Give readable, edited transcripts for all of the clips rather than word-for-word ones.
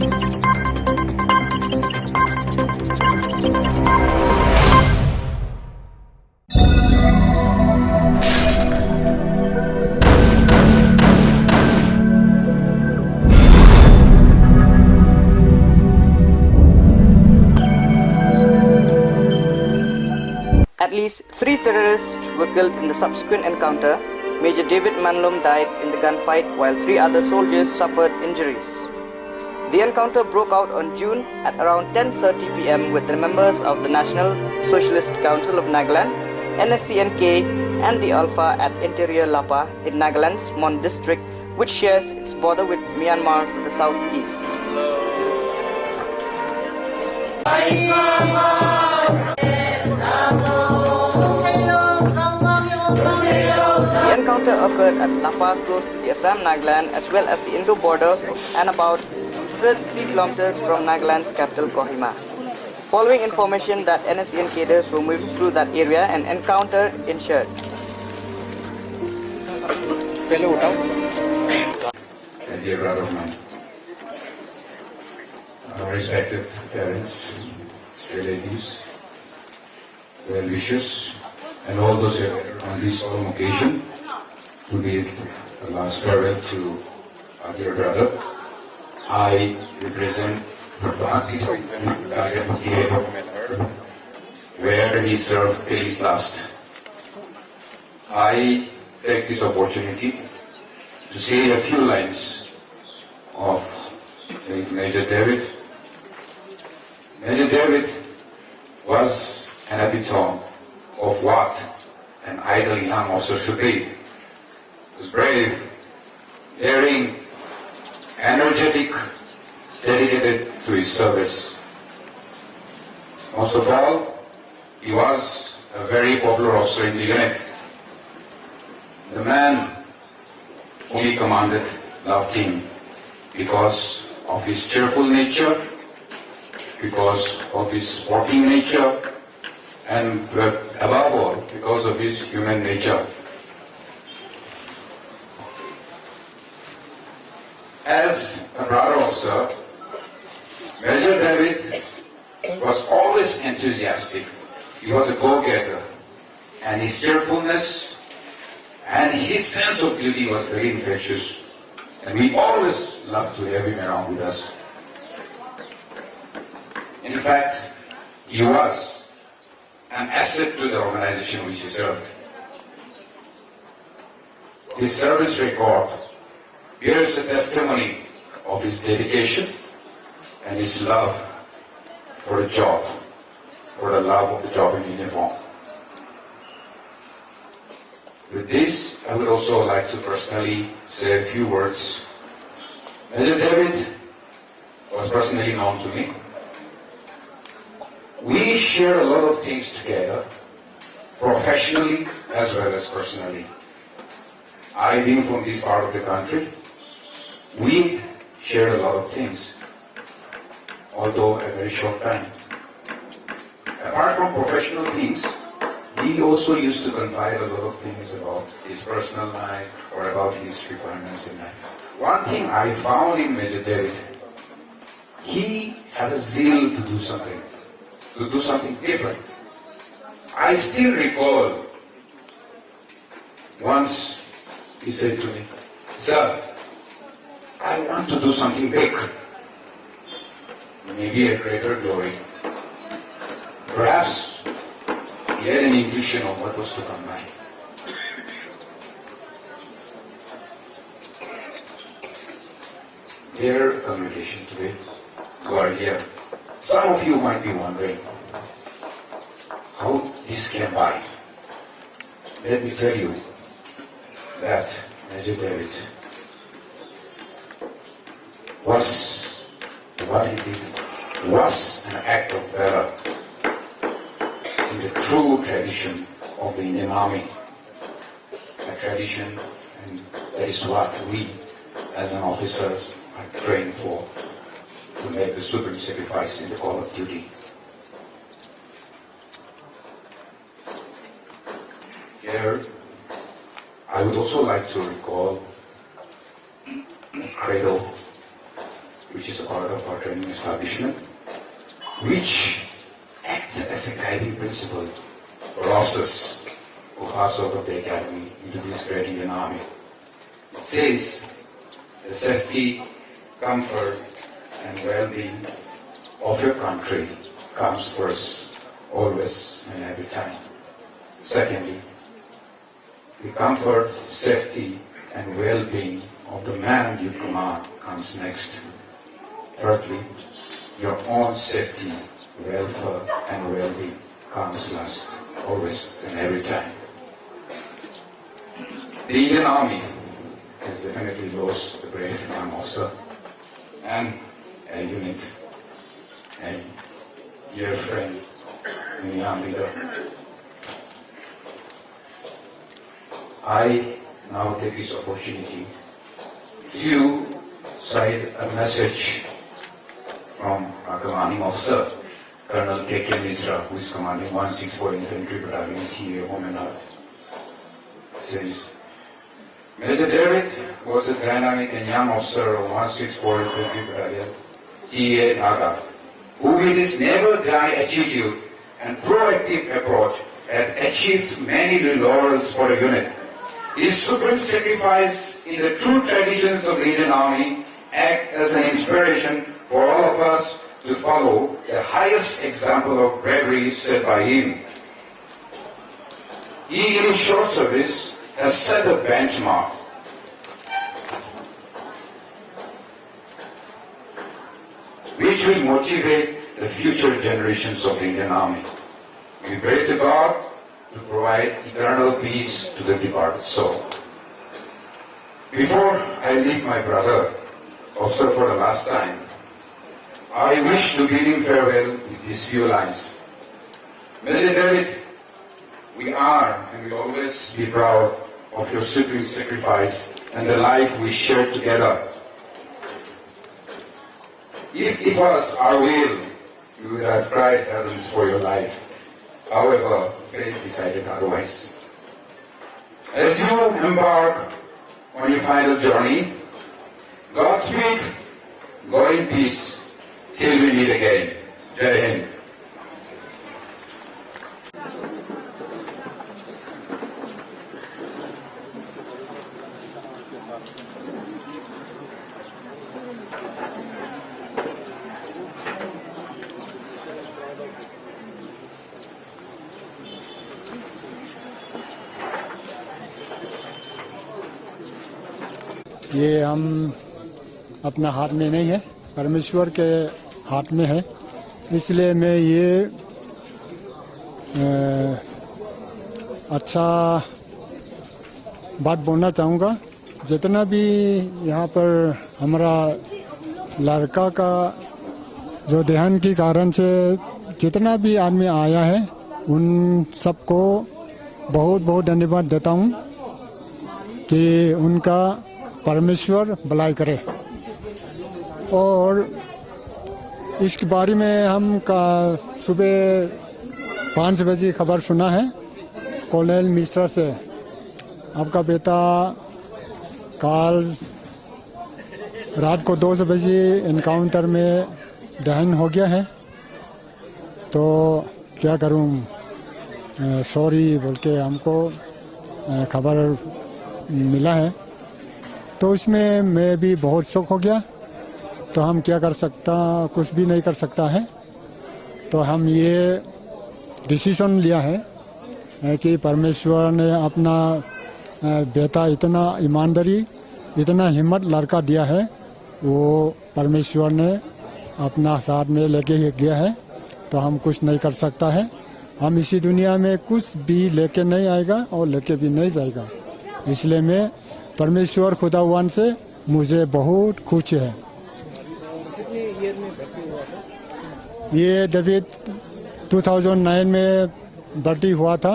At least 3 terrorists were killed in the subsequent encounter. Major David Manlom died in the gunfight while 3 other soldiers suffered injuries. The encounter broke out on June at around 10:30 p.m. with the members of the National Socialist Council of Nagaland, NSCNK, and the Alpha at Interior Lapa in Nagaland's Mon district, which shares its border with Myanmar to the southeast. The encounter occurred at Lapa close to the Assam-Nagaland as well as the Indo border and about 3 kilometers from Nagaland's capital Kohima. Following information that NSCN cadres were moving through that area, an encounter ensued. And dear brother of mine, respected parents, relatives, well-wishers, and all those who are on this solemn occasion to bid the last farewell to our dear brother. I represent where he served till his last. I take this opportunity to say a few lines of Major David. Major David was an epitome of what an idle young officer should be. He was brave, daring, energetic, dedicated to his service. Most of all, he was a very popular officer in the unit. The man whom he commanded loved him because of his cheerful nature, because of his sporting nature, and above all, because of his human nature. As a brother officer, Major David was always enthusiastic. He was a go-getter, and his cheerfulness and his sense of duty was very infectious, and we always loved to have him around with us. In fact, he was an asset to the organization which he served. His service record bears a testimony of his dedication and his love for the job, for the love of the job in uniform. With this, I would also like to personally say a few words. Major David was personally known to me. We share a lot of things together, professionally as well as personally. I being from this part of the country, we shared a lot of things, although a very short time. Apart from professional things, we also used to confide a lot of things about his personal life or about his requirements in life. One thing I found in Major David, he had a zeal to do something different. I still recall once he said to me, "Sir, I want to do something big, maybe a greater glory." Perhaps he had an intuition of what was to come by. Dear congregation today, who are here, some of you might be wondering how this came by. Let me tell you that Major David what he did was an act of valor in the true tradition of the Indian Army. A tradition, and that is what we as an officers are trained for, to make the supreme sacrifice in the call of duty. Here, I would also like to recall a credo, which is a part of our training establishment, which acts as a guiding principle for officers who pass out of the academy into this great Indian Army. It says the safety, comfort, and well-being of your country comes first, always and every time. Secondly, the comfort, safety, and well-being of the man you command comes next. Thirdly, your own safety, welfare, and well-being comes last, always and every time. The Indian Army has definitely lost a brave young officer and a unit, a dear friend, and a young leader. I now take this opportunity to cite a message from our commanding officer, Colonel K.K. Misra, who is commanding 164 Infantry Battalion, TA, Home and Earth. Says, Major David was a dynamic and young officer of 164 Infantry Battalion, TA, Naga, who with his never-die attitude and proactive approach had achieved many laurels for the unit. His supreme sacrifice in the true traditions of the Indian Army act as an inspiration for all of us to follow the highest example of bravery set by him. He, in his short service, has set a benchmark. Which will motivate the future generations of the Indian Army. We pray to God to provide eternal peace to the departed soul. Before I leave my brother, officer, for the last time, I wish to bid him farewell with these few lines. Major David, we are and will always be proud of your supreme sacrifice and the life we shared together. If it was our will, we would have cried heavens for your life. However, fate decided otherwise. As you embark on your final journey, Godspeed, go in peace, till we meet again. Jai Hind. ये हम अपना हाथ में नहीं है, परमेश्वर के हाथ में है। इसलिए मैं ये अच्छा बात बोलना चाहूँगा। जितना भी यहाँ पर हमारा लड़का का जो देहांत के कारण से जितना भी आदमी आया है, उन सबको बहुत बहुत धन्यवाद देता हूँ कि उनका परमेश्वर भलाई करे। और इसके बारे में हम का सुबह 5 बजे खबर सुना है कॉलोनल मिश्रा से, आपका बेटा कल रात को 2 बजे एनकाउंटर में दहन हो गया है। तो क्या करूं, सॉरी बोल के हमको खबर मिला है। तो उसमें मैं भी बहुत शौक हो गया। तो हम क्या कर सकता, कुछ भी नहीं कर सकता है। तो हम ये डिसीजन लिया है कि परमेश्वर ने अपना बेटा इतना ईमानदारी, इतना हिम्मत लड़का दिया है, वो परमेश्वर ने अपना साथ में लेके गया है। तो हम कुछ नहीं कर सकता है। हम इसी दुनिया में कुछ भी लेके नहीं आएगा और लेके भी नहीं जाएगा। इसलिए मैं परमेश्वर खुदावन से मुझे बहुत खुश है। कितने ईयर में भर्ती हुआ था? ये डेविड 2009 में भर्ती हुआ था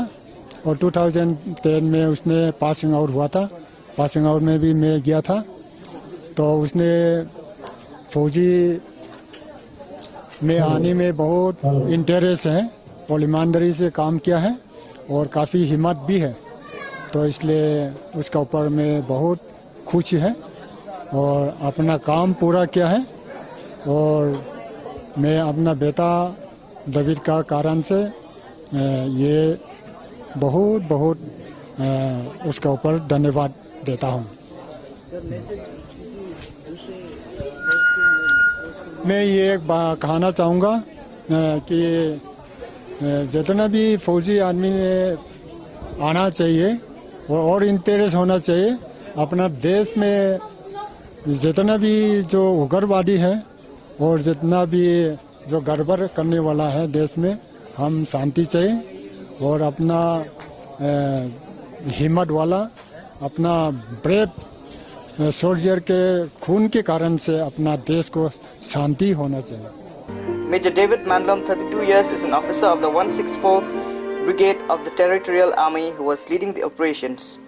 और 2010 में उसने पासिंग आउट हुआ था। पासिंग आउट में भी मैं गया था। तो उसने फौजी में आने में बहुत इंटरेस्ट है और ईमानदारी से काम किया है और काफ़ी हिम्मत भी है। तो इसलिए उसका ऊपर में बहुत खुश है और अपना काम पूरा किया है और मैं अपना बेटा डेविड का कारण से ये बहुत बहुत उसके ऊपर धन्यवाद देता हूँ। सर मैसेज किसी दूसरे मैं ये कहना चाहूँगा कि जितना भी फौजी आदमी आना चाहिए और इंटरेस्ट होना चाहिए अपना देश में, जितना भी जो उग्रवादी है और जितना भी जो गड़बड़ करने वाला है देश में, हम शांति चाहिए और अपना हिम्मत वाला अपना ब्रेव सोल्जर के खून के कारण से अपना देश को शांति होना चाहिए। Major David Manlom, 32 years, is an officer of the 164 Brigade of the Territorial Army who was leading the operations.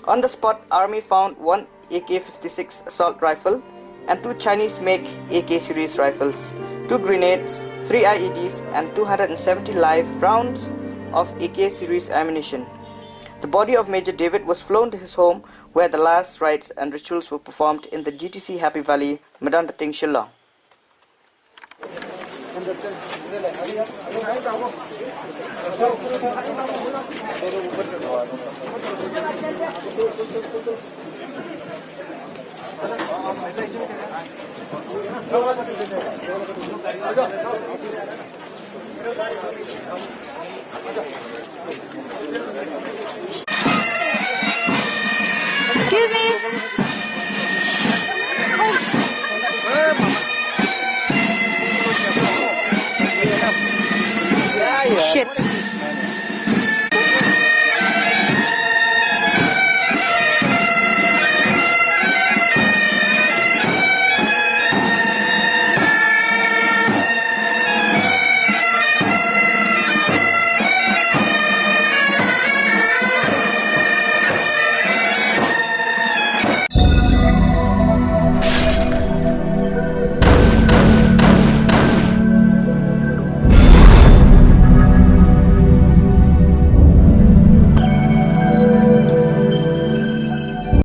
On the spot, Army found one AK-56 assault rifle and two Chinese-make AK series rifles, 2 grenades, 3 IEDs and 270 live rounds of AK series ammunition. The body of Major David was flown to his home where the last rites and rituals were performed in the GTC Happy Valley, Medandating, Shillong. Excuse me.